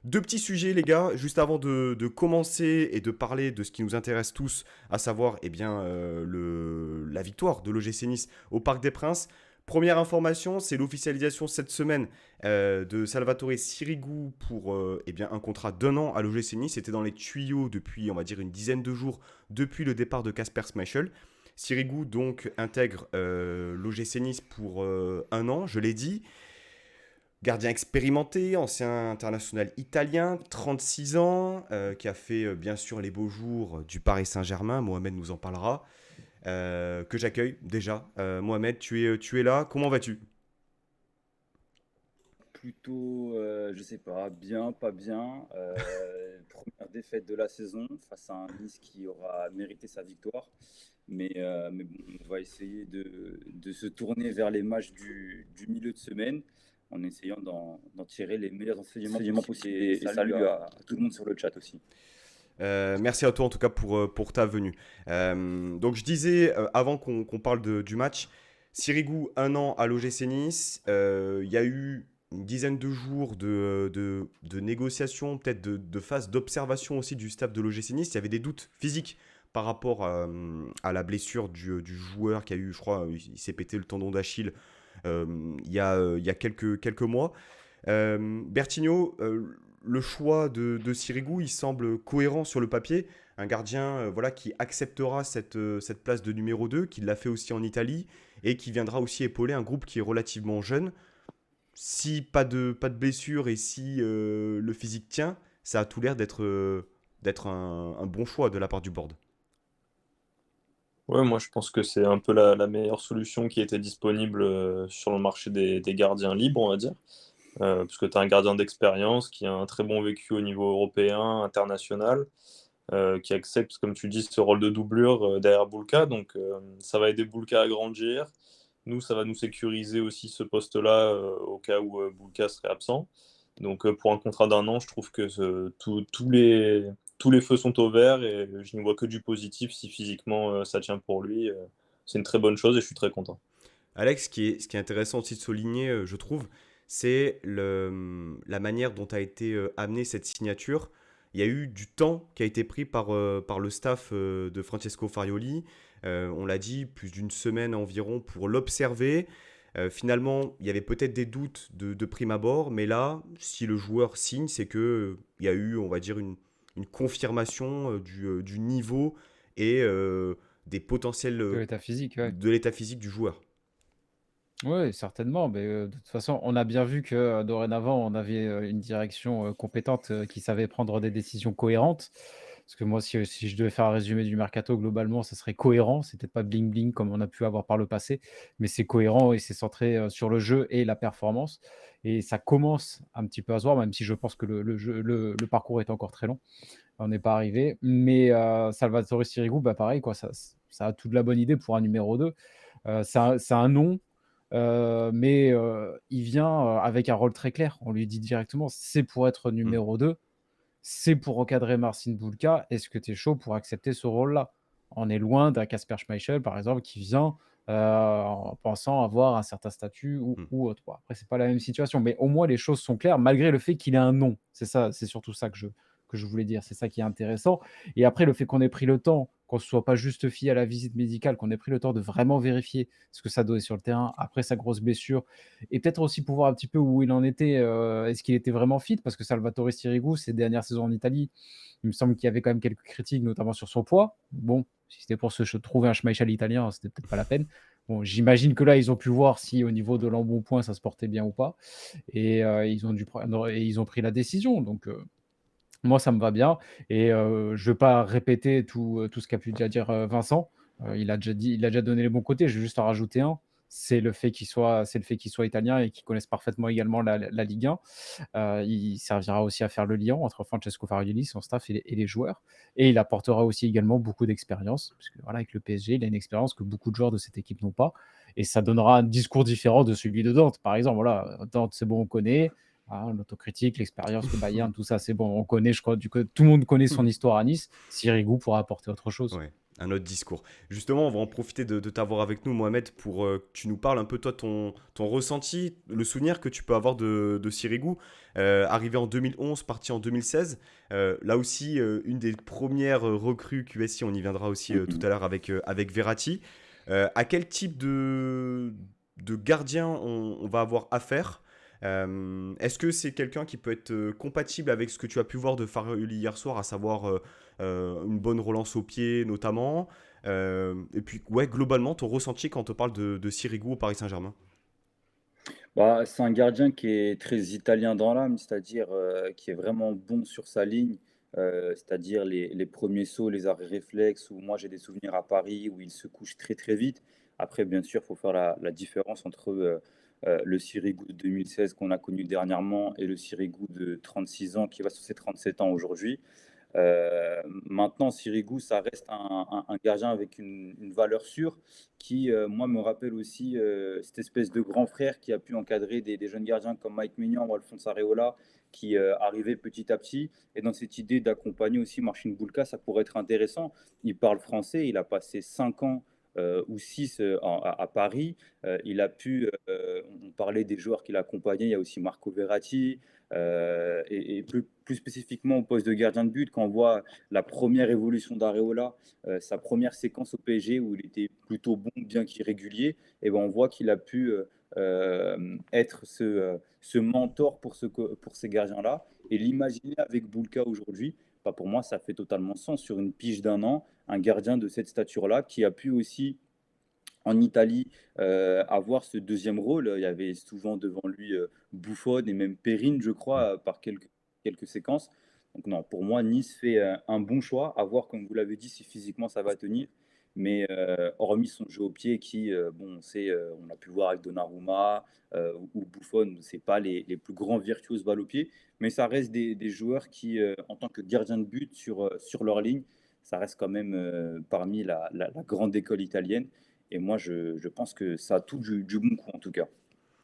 Deux petits sujets, les gars, juste avant de commencer et de parler de ce qui nous intéresse tous, à savoir la victoire de l'OGC Nice au Parc des Princes. Première information, c'est l'officialisation cette semaine de Salvatore Sirigu pour un contrat d'1 an à l'OGC Nice. C'était dans les tuyaux depuis, on va dire, une dizaine de jours depuis le départ de Kasper Schmeichel. Sirigu donc intègre l'OGC Nice pour 1 an, je l'ai dit. Gardien expérimenté, ancien international italien, 36 ans, qui a fait bien sûr les beaux jours du Paris Saint-Germain. Mohamed nous en parlera. Que j'accueille déjà. Mohamed, tu es là. Comment vas-tu? Plutôt, je sais pas, bien, pas bien. Première défaite de la saison face à un Nice qui aura mérité sa victoire. Mais bon, on va essayer de se tourner vers les matchs du milieu de semaine en essayant d'en tirer les meilleurs enseignements possibles. Et salut à tout le monde sur le chat aussi. Merci à toi en tout cas pour ta venue. Donc je disais avant qu'on parle du match, Sirigu 1 an à l'OGC Nice. Il y a eu une dizaine de jours de négociations, peut-être de phases d'observation aussi du staff de l'OGC Nice. Il y avait des doutes physiques par rapport à la blessure du joueur qui a eu, je crois, il s'est pété le tendon d'Achille il y a quelques mois. Bertigno, le choix de Sirigu, il semble cohérent sur le papier. Un gardien voilà, qui acceptera cette place de numéro 2, qui l'a fait aussi en Italie, et qui viendra aussi épauler un groupe qui est relativement jeune. Si pas de blessure et si le physique tient, ça a tout l'air d'être un bon choix de la part du board. Ouais, moi je pense que c'est un peu la meilleure solution qui était disponible sur le marché des gardiens libres, on va dire. Parce que tu as un gardien d'expérience qui a un très bon vécu au niveau européen, international, qui accepte, comme tu dis, ce rôle de doublure derrière Boulka. Donc ça va aider Boulka à grandir. Nous, ça va nous sécuriser aussi ce poste-là au cas où Boulka serait absent. Donc pour un contrat d'1 an, je trouve que tous les feux sont au vert et je ne vois que du positif si physiquement ça tient pour lui. C'est une très bonne chose et je suis très content. Alex, ce qui est intéressant aussi de souligner, je trouve, c'est la manière dont a été amenée cette signature. Il y a eu du temps qui a été pris par le staff de Francesco Farioli. On l'a dit, plus d'une semaine environ pour l'observer. Finalement, il y avait peut-être des doutes de prime abord, mais là, si le joueur signe, c'est que il y a eu, on va dire, une confirmation du niveau et des potentiels De l'état physique, ouais. de l'état physique du joueur. Oui, certainement. Mais, de toute façon, on a bien vu que, dorénavant, on avait, une direction, compétente, qui savait prendre des décisions cohérentes. Parce que moi, si je devais faire un résumé du mercato, globalement, ça serait cohérent. C'est peut-être pas bling bling comme on a pu avoir par le passé, mais c'est cohérent et c'est centré, sur le jeu et la performance et ça commence un petit peu à se voir, même si je pense que le parcours est encore très long. On n'est pas arrivé. Mais, Salvatore Sirigu, bah, pareil quoi, ça a toute la bonne idée pour un numéro 2. C'est un nom, mais il vient, avec un rôle très clair. On lui dit directement: «C'est pour être Mm. numéro 2, c'est pour recadrer Marcin Bulka. Est-ce que tu es chaud pour accepter ce rôle-là?» On est loin d'un Kasper Schmeichel, par exemple, qui vient, en pensant avoir un certain statut ou Mm. ou autre. Bon, après, c'est pas la même situation, mais au moins les choses sont claires malgré le fait qu'il ait un nom. C'est ça, c'est surtout ça que je voulais dire. C'est ça qui est intéressant et après le fait qu'on ait pris le temps, qu'on ne se soit pas juste fié à la visite médicale, qu'on ait pris le temps de vraiment vérifier ce que ça donnait sur le terrain après sa grosse blessure et peut-être aussi pour voir un petit peu où il en était, est-ce qu'il était vraiment fit? Parce que Salvatore Sirigu, ses dernières saisons en Italie, il me semble qu'il y avait quand même quelques critiques, notamment sur son poids. Bon, si c'était pour se trouver un Schmeichel italien, c'était peut-être pas la peine. Bon, j'imagine que là, ils ont pu voir si au niveau de l'embonpoint, ça se portait bien ou pas et ils ont pris la décision donc moi, ça me va bien et je ne vais pas répéter tout ce qu'a pu déjà dire, Vincent. Il a déjà donné les bons côtés. Je vais juste en rajouter un, c'est le fait qu'il soit italien et qu'il connaisse parfaitement également la Ligue 1. Il servira aussi à faire le lien entre Francesco Farioli, son staff et les joueurs et il apportera aussi également beaucoup d'expérience parce que voilà, avec le PSG, il a une expérience que beaucoup de joueurs de cette équipe n'ont pas et ça donnera un discours différent de celui de Dante. Par exemple, voilà, Dante, c'est bon, on connaît, hein, l'autocritique, l'expérience, le Bayern, tout ça, c'est bon, on connaît, je crois, que tout le monde connaît son histoire à Nice. Sirigu pourra apporter autre chose. Ouais. un autre discours. Justement, on va en profiter de t'avoir avec nous, Mohamed, pour que tu nous parles un peu, toi, ton ressenti, le souvenir que tu peux avoir de Sirigu. Arrivé en 2011, parti en 2016. Là aussi, une des premières recrues QSI, on y viendra aussi tout à l'heure avec Verratti. À quel type de gardien on va avoir affaire? Est-ce que c'est quelqu'un qui peut être compatible avec ce que tu as pu voir de Farioli hier soir, à savoir une bonne relance au pied notamment? Et puis, ouais, globalement, ton ressenti quand on parle de Sirigu au Paris Saint-Germain? Bah, c'est un gardien qui est très italien dans l'âme, c'est-à-dire, qui est vraiment bon sur sa ligne, c'est-à-dire les premiers sauts, les arrêts réflexes où moi j'ai des souvenirs à Paris où il se couche très, très vite. Après bien sûr, il faut faire la différence entre, le Sirigu de 2016 qu'on a connu dernièrement et le Sirigu de 36 ans qui va sur ses 37 ans aujourd'hui. Maintenant, Sirigu, ça reste un gardien avec une valeur sûre qui, moi, me rappelle aussi cette espèce de grand frère qui a pu encadrer des jeunes gardiens comme Mike Maignan ou Alphonse Areola qui arrivaient petit à petit. Et dans cette idée d'accompagner aussi Marcin Bulka, ça pourrait être intéressant. Il parle français, il a passé 5 ans ou 6 à Paris. Il a pu, on parlait des joueurs qu'il a accompagnés, il y a aussi Marco Verratti, et plus spécifiquement au poste de gardien de but, quand on voit la première évolution d'Areola, sa première séquence au PSG où il était plutôt bon, bien qu'irrégulier, et ben on voit qu'il a pu être ce mentor pour ces gardiens-là. Et l'imaginer avec Boulka aujourd'hui, bah pour moi, ça fait totalement sens. Sur une pige d'un an, un gardien de cette stature-là qui a pu aussi en Italie, avoir ce deuxième rôle. Il y avait souvent devant lui Buffon et même Perrine, je crois, par quelques séquences. Donc non, pour moi, Nice fait un bon choix. À voir, comme vous l'avez dit, si physiquement ça va tenir. Mais hormis son jeu au pied, qui, bon, on a pu le voir avec Donnarumma ou Buffon, c'est pas les plus grands virtuoses balle au pied, mais ça reste des joueurs qui, en tant que gardien de but sur leur ligne, ça reste quand même parmi la grande école italienne. Et moi, je pense que ça a tout du bon coup, en tout cas.